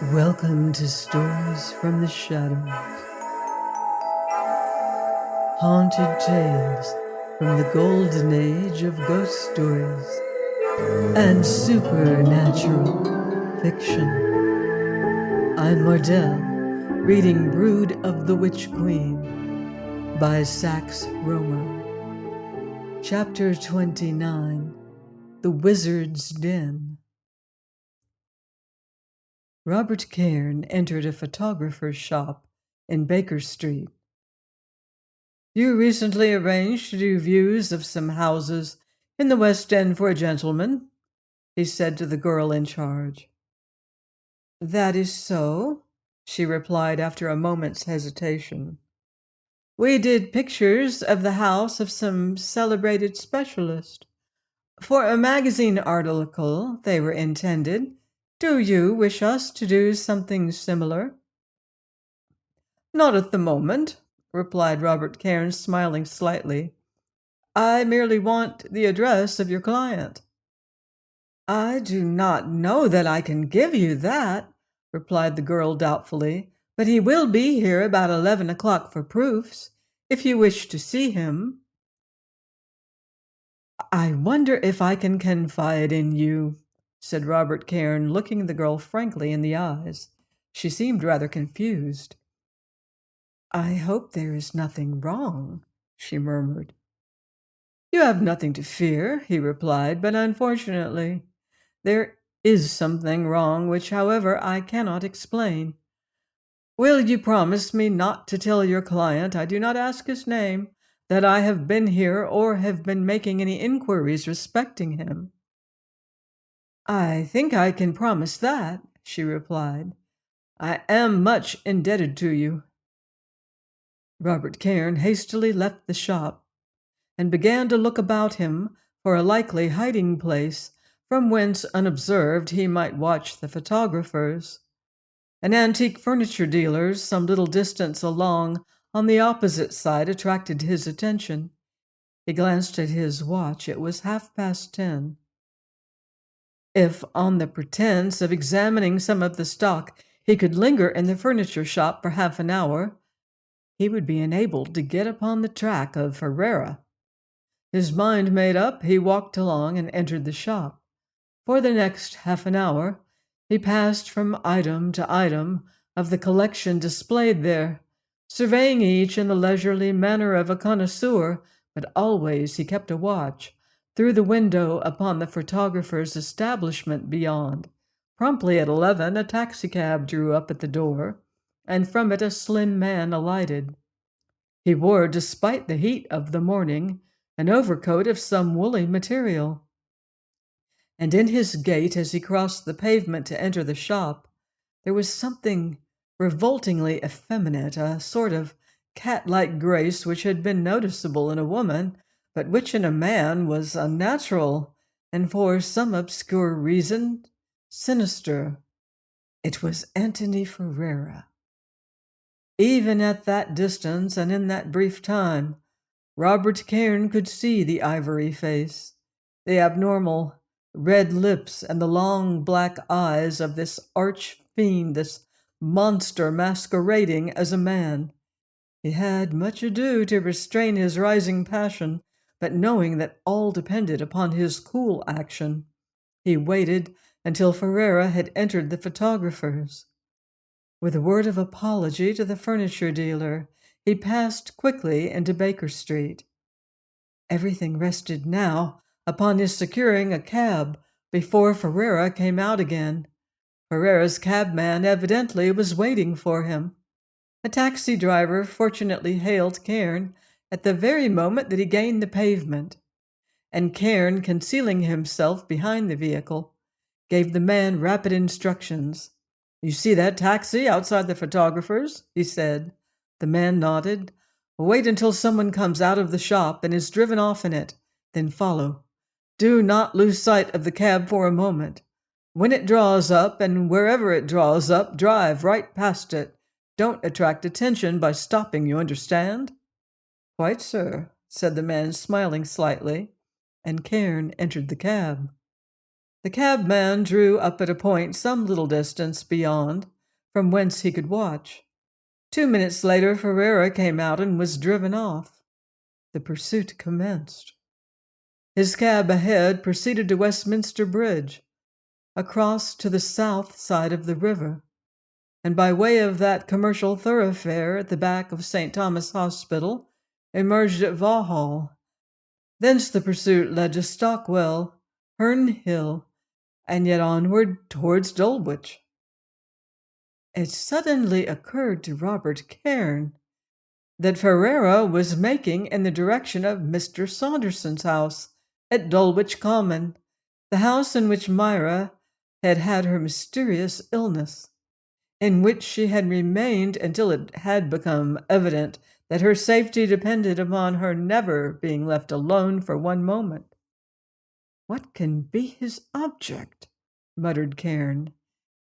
Welcome to Stories from the Shadows, haunted tales from the golden age of ghost stories and supernatural fiction. I'm Mardell, reading Brood of the Witch Queen by Sax Rohmer. Chapter 29, The Wizard's Den. Robert Cairn entered a photographer's shop in Baker Street. You recently arranged to do views of some houses in the West End for a gentleman, he said to the girl in charge. That is so, she replied after a moment's hesitation. We did pictures of the house of some celebrated specialist. For a magazine article they were intended. Do you wish us to do something similar? Not at the moment, replied Robert Cairn, smiling slightly. I merely want the address of your client. I do not know that I can give you that, replied the girl doubtfully, but he will be here about 11 o'clock for proofs, if you wish to see him. I wonder if I can confide in you, said Robert Cairn, looking the girl frankly in the eyes. She seemed rather confused. I hope there is nothing wrong, she murmured. You have nothing to fear, he replied, but unfortunately, there is something wrong, which, however, I cannot explain. Will you promise me not to tell your client, I do not ask his name, that I have been here or have been making any inquiries respecting him? I think I can promise that, she replied. I am much indebted to you. Robert Cairn hastily left the shop and began to look about him for a likely hiding place from whence, unobserved, he might watch the photographers. An antique furniture dealer's some little distance along on the opposite side attracted his attention. He glanced at his watch. It was 10:30. If, on the pretense of examining some of the stock, he could linger in the furniture shop for half an hour, he would be enabled to get upon the track of Ferrara. His mind made up, he walked along and entered the shop. For the next half an hour, he passed from item to item of the collection displayed there, surveying each in the leisurely manner of a connoisseur, but always he kept a watch through the window upon the photographer's establishment beyond. Promptly at 11, a taxicab drew up at the door, and from it a slim man alighted. He wore, despite the heat of the morning, an overcoat of some woolly material. And in his gait as he crossed the pavement to enter the shop, there was something revoltingly effeminate, a sort of cat-like grace which had been noticeable in a woman, but which in a man was unnatural, and for some obscure reason sinister. It was Antony Ferrara. Even at that distance and in that brief time, Robert Cairn could see the ivory face, the abnormal red lips, and the long black eyes of this arch fiend, this monster masquerading as a man. He had much ado to restrain his rising passion, but knowing that all depended upon his cool action, he waited until Ferrara had entered the photographer's. With a word of apology to the furniture dealer, he passed quickly into Baker Street. Everything rested now upon his securing a cab before Ferrara came out again. Ferrara's cabman evidently was waiting for him. A taxi driver fortunately hailed Cairn at the very moment that he gained the pavement, and Cairn, concealing himself behind the vehicle, gave the man rapid instructions. You see that taxi outside the photographer's? He said. The man nodded. Wait until someone comes out of the shop and is driven off in it, then follow. Do not lose sight of the cab for a moment. When it draws up, and wherever it draws up, drive right past it. Don't attract attention by stopping, you understand? Quite, sir, said the man, smiling slightly, and Cairn entered the cab. The cabman drew up at a point some little distance beyond, from whence he could watch. 2 minutes later, Ferrara came out and was driven off. The pursuit commenced. His cab ahead proceeded to Westminster Bridge, across to the south side of the river, and by way of that commercial thoroughfare at the back of St. Thomas Hospital, emerged at Vauxhall. Thence the pursuit led to Stockwell, Herne Hill, and yet onward towards Dulwich. It suddenly occurred to Robert Cairn that Ferrara was making in the direction of Mr. Saunderson's house at Dulwich Common, the house in which Myra had had her mysterious illness, in which she had remained until it had become evident that her safety depended upon her never being left alone for one moment. "What can be his object?" muttered Cairn.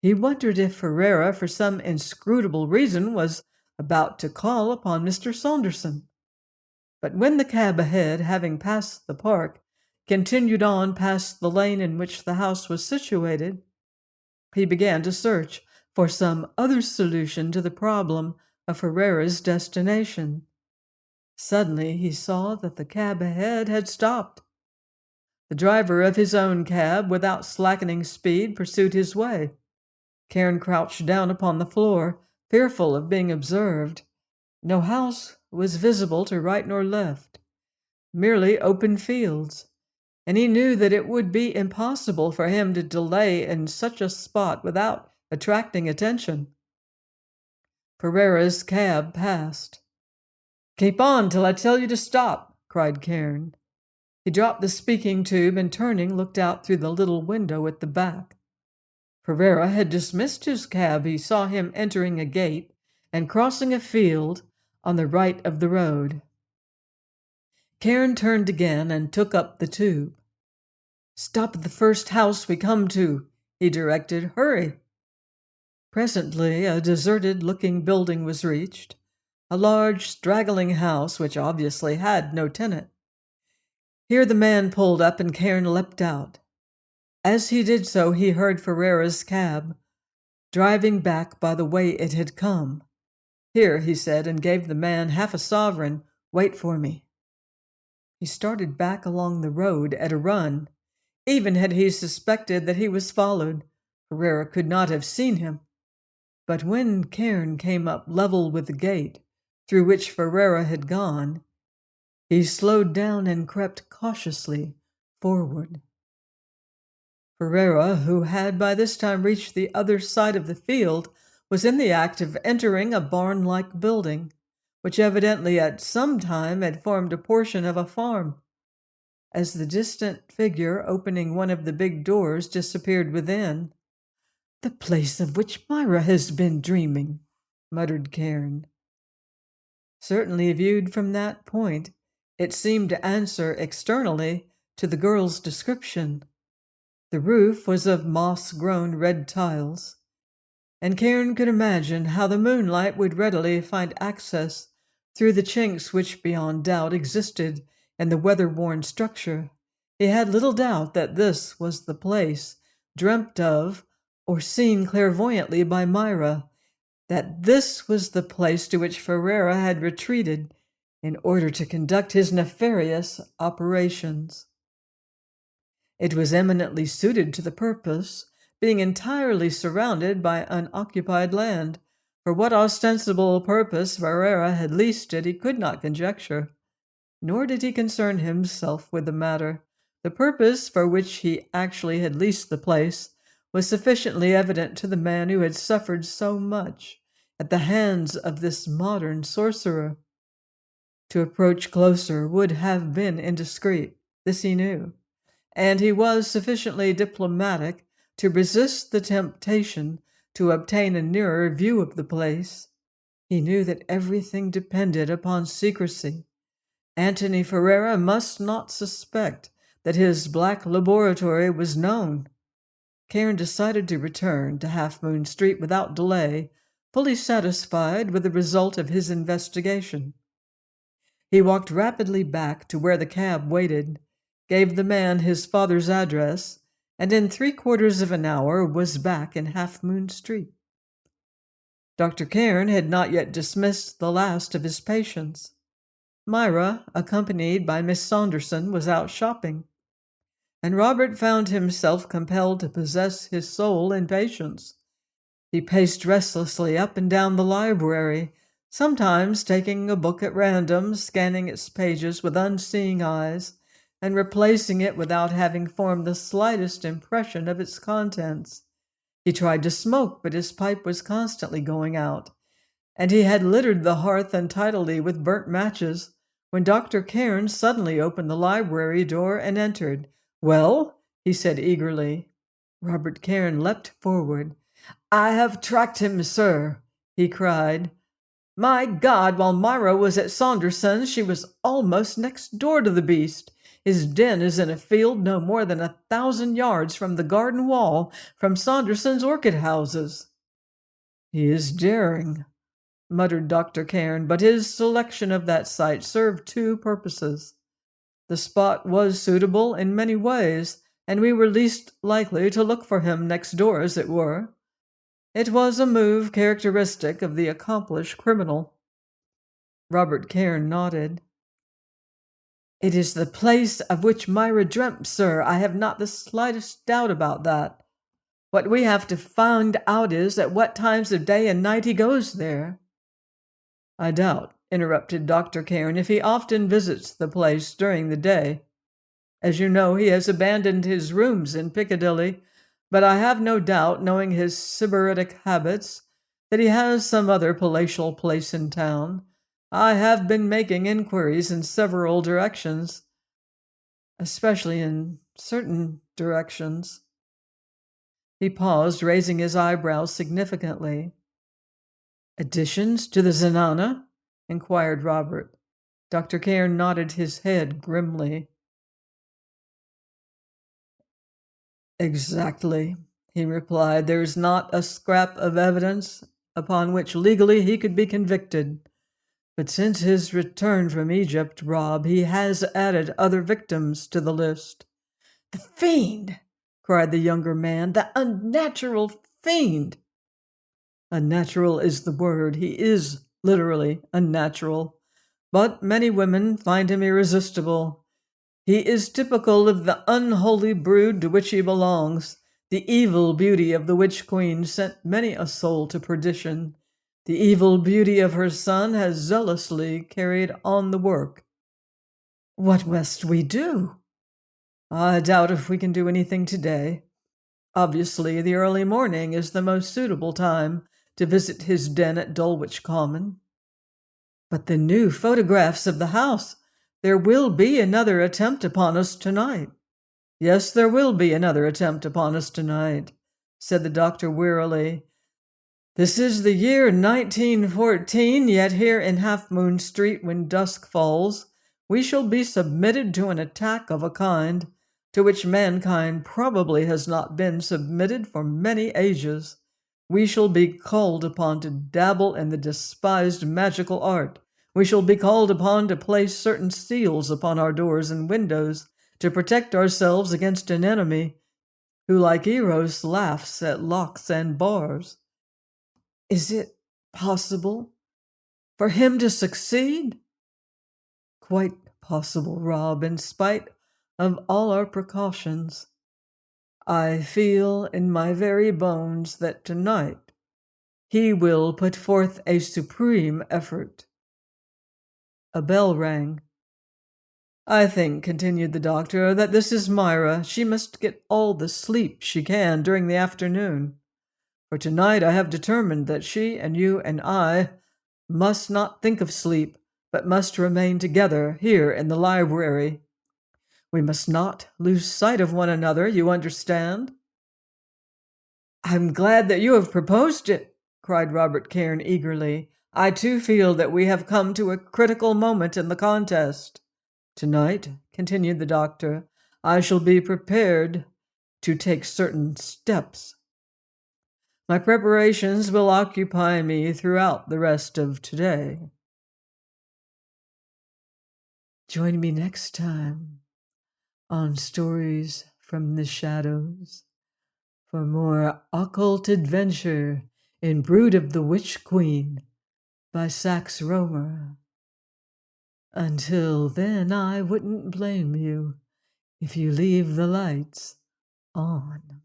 He wondered if Ferrara, for some inscrutable reason, was about to call upon Mr. Saunderson. But when the cab ahead, having passed the park, continued on past the lane in which the house was situated, he began to search for some other solution to the problem of Ferrara's destination. Suddenly he saw that the cab ahead had stopped. The driver of his own cab, without slackening speed, pursued his way. Cairn crouched down upon the floor, fearful of being observed. No house was visible to right nor left, merely open fields, and he knew that it would be impossible for him to delay in such a spot without attracting attention. Ferrara's cab passed. "Keep on till I tell you to stop," cried Cairn. He dropped the speaking tube and, turning, looked out through the little window at the back. Ferrara had dismissed his cab. He saw him entering a gate and crossing a field on the right of the road. Cairn turned again and took up the tube. "Stop at the first house we come to," he directed. "Hurry." Presently a deserted-looking building was reached, a large, straggling house which obviously had no tenant. Here the man pulled up and Cairn leapt out. As he did so, he heard Ferrara's cab, driving back by the way it had come. "Here," he said, and gave the man half a sovereign. "Wait for me." He started back along the road at a run. Even had he suspected that he was followed, Ferrara could not have seen him. But when Cairn came up level with the gate through which Ferrara had gone, he slowed down and crept cautiously forward. Ferrara, who had by this time reached the other side of the field, was in the act of entering a barn-like building, which evidently at some time had formed a portion of a farm. As the distant figure opening one of the big doors disappeared within, "The place of which Myra has been dreaming," muttered Cairn. Certainly, viewed from that point, it seemed to answer externally to the girl's description. The roof was of moss-grown red tiles, and Cairn could imagine how the moonlight would readily find access through the chinks which beyond doubt existed in the weather-worn structure. He had little doubt that this was the place dreamt of or seen clairvoyantly by Myra, that this was the place to which Ferrara had retreated in order to conduct his nefarious operations. It was eminently suited to the purpose, being entirely surrounded by unoccupied land. For what ostensible purpose Ferrara had leased it he could not conjecture, nor did he concern himself with the matter. The purpose for which he actually had leased the place was sufficiently evident to the man who had suffered so much at the hands of this modern sorcerer. To approach closer would have been indiscreet, this he knew, and he was sufficiently diplomatic to resist the temptation to obtain a nearer view of the place. He knew that everything depended upon secrecy. Antony Ferrara must not suspect that his black laboratory was known. Cairn decided to return to Half Moon Street without delay, fully satisfied with the result of his investigation. He walked rapidly back to where the cab waited, gave the man his father's address, and in 3/4 of an hour was back in Half Moon Street. Dr. Cairn had not yet dismissed the last of his patients. Myra, accompanied by Miss Saunderson, was out shopping, and Robert found himself compelled to possess his soul in patience. He paced restlessly up and down the library, sometimes taking a book at random, scanning its pages with unseeing eyes, and replacing it without having formed the slightest impression of its contents. He tried to smoke, but his pipe was constantly going out, and he had littered the hearth untidily with burnt matches when Dr. Cairn suddenly opened the library door and entered. "Well?" he said eagerly. Robert Cairn leapt forward. "I have tracked him, sir," he cried. "My God, while Myra was at Saunderson's, she was almost next door to the beast. His den is in a field no more than 1,000 yards from the garden wall from Saunderson's orchid houses." "He is daring," muttered Dr. Cairn, but his selection of that site served two purposes. The spot was suitable in many ways, and we were least likely to look for him next door, as it were. It was a move characteristic of the accomplished criminal. Robert Cairn nodded. "It is the place of which Myra dreamt, sir. I have not the slightest doubt about that. What we have to find out is at what times of day and night he goes there." "I doubt," interrupted Dr. Cairn, "if he often visits the place during the day. As you know, he has abandoned his rooms in Piccadilly, but I have no doubt, knowing his sybaritic habits, that he has some other palatial place in town. I have been making inquiries in several directions, especially in certain directions." He paused, raising his eyebrows significantly. "Additions to the Zenana?" inquired Robert. Dr. Cairn nodded his head grimly. "Exactly," he replied. "There is not a scrap of evidence upon which legally he could be convicted. But since his return from Egypt, Rob, he has added other victims to the list." "The fiend!" cried the younger man. "The unnatural fiend!" "Unnatural is the word. He is literally unnatural. But many women find him irresistible. He is typical of the unholy brood to which he belongs. The evil beauty of the witch queen sent many a soul to perdition. The evil beauty of her son has zealously carried on the work." "What must we do?" "I doubt if we can do anything today. Obviously, the early morning is the most suitable time to visit his den at Dulwich Common." "But the new photographs of the house. There will be another attempt upon us tonight." "Yes, there will be another attempt upon us tonight," said the doctor wearily. "This is the year 1914, yet here in Half Moon Street, when dusk falls, we shall be submitted to an attack of a kind to which mankind probably has not been submitted for many ages. We shall be called upon to dabble in the despised magical art. We shall be called upon to place certain seals upon our doors and windows to protect ourselves against an enemy who, like Eros, laughs at locks and bars." "Is it possible for him to succeed?" "Quite possible, Rob, in spite of all our precautions. I feel in my very bones that tonight he will put forth a supreme effort." A bell rang. "I think," continued the doctor, "that this is Myra. She must get all the sleep she can during the afternoon. For tonight I have determined that she and you and I must not think of sleep, but must remain together here in the library. We must not lose sight of one another, you understand?" "I'm glad that you have proposed it," cried Robert Cairn eagerly. "I too feel that we have come to a critical moment in the contest. Tonight," continued the doctor, "I shall be prepared to take certain steps. My preparations will occupy me throughout the rest of today." Join me next time on Stories from the shadows for more occult adventure in Brood of the Witch Queen by Sax Rohmer. Until then, I wouldn't blame you if you leave the lights on.